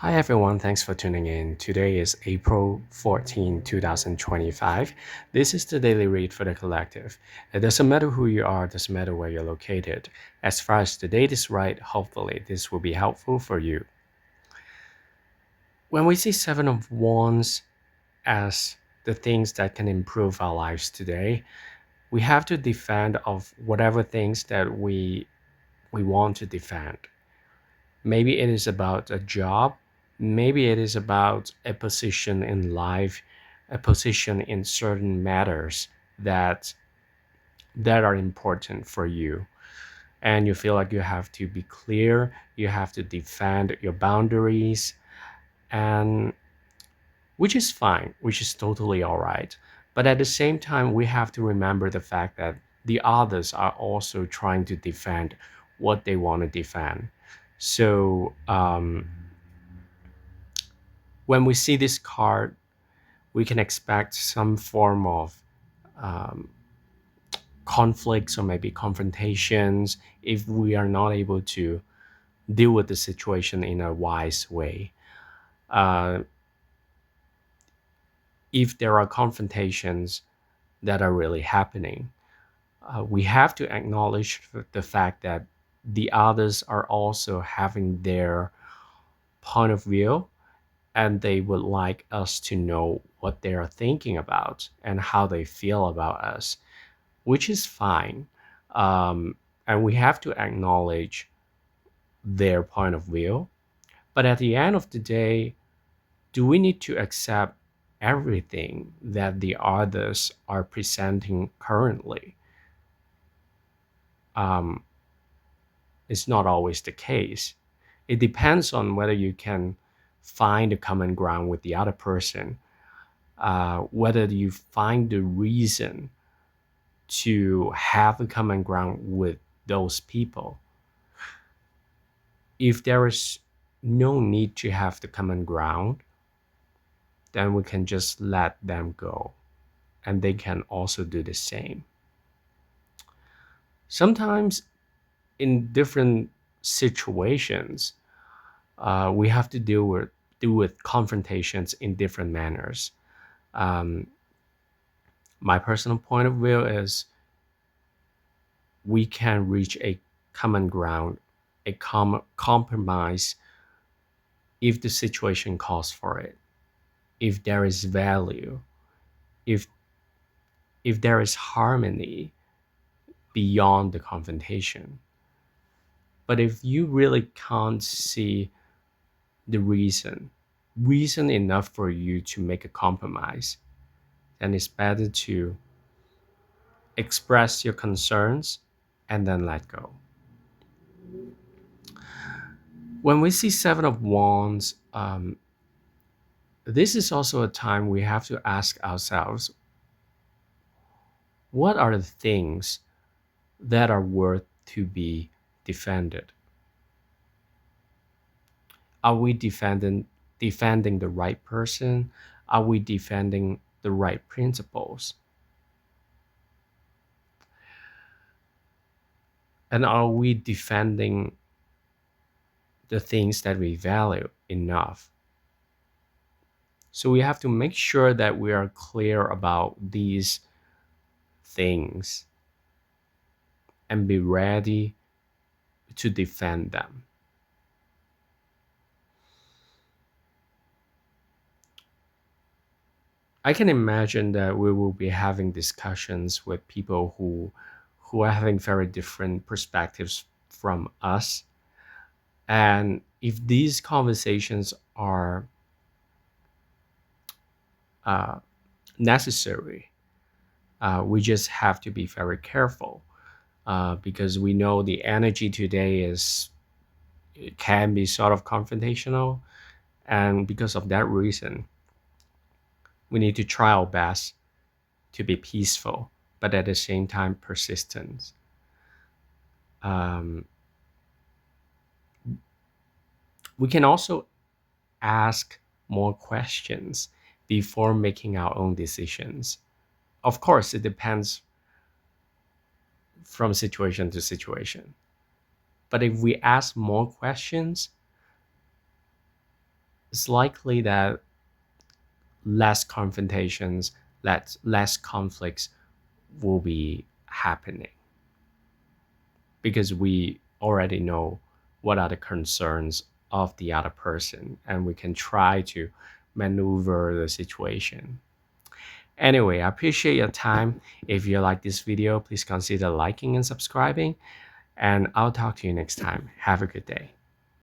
Hi everyone, thanks for tuning in. Today is April 14, 2025. This is the daily read for the collective. It doesn't matter who you are, it doesn't matter where you're located. As far as the date is right, hopefully this will be helpful for you. When we see Seven of Wands as the things that can improve our lives today, we have to defend of whatever things that we want to defend. Maybe it is about a job. Maybe it is about a position in life, a position in certain matters that are important for you. And you feel like you have to be clear, you have to defend your boundaries, and which is fine, which is totally all right. But at the same time, we have to remember the fact that the others are also trying to defend what they want to defend. So, when we see this card, we can expect some form of um, conflicts or maybe confrontations if we are not able to deal with the situation in a wise way. Uh, if there are confrontations that are really happening, we have to acknowledge the fact that the others are also having their point of view and they would like us to know what they are thinking about and how they feel about us, which is fine. And we have to acknowledge their point of view. But at the end of the day, do we need to accept everything that the others are presenting currently? Um, it's not always the case. It depends on whether you can find a common ground with the other person, whether you find the reason to have a common ground with those people. If there is no need to have the common ground, then we can just let them go and they can also do the same. Sometimes in different situations, we have to deal with confrontations in different manners. Um, my personal point of view is we can reach a common ground, a compromise if the situation calls for it, if there is value, if there is harmony beyond the confrontation. But if you really can't see the reason enough for you to make a compromise, then it's better to express your concerns and then let go. When we see Seven of Wands, this is also a time we have to ask ourselves, what are the things that are worth to be defended? Are we defending the right person? Are we defending the right principles? And are we defending the things that we value enough? So we have to make sure that we are clear about these things and be ready to defend them. I can imagine that we will be having discussions with people who are having very different perspectives from us. And if these conversations are uh, necessary, we just have to be very careful because we know the energy today is it can be sort of confrontational, and because of that reason, we need to try our best to be peaceful, but at the same time persistent. Um, we can also ask more questions before making our own decisions. Of course, it depends from situation to situation. But if we ask more questions, it's likely that less confrontations, less conflicts will be happening because we already know what are the concerns of the other person and we can try to maneuver the situation. Anyway, I appreciate your time. If you like this video, please consider liking and subscribing, and I'll talk to you next time. Have a good day.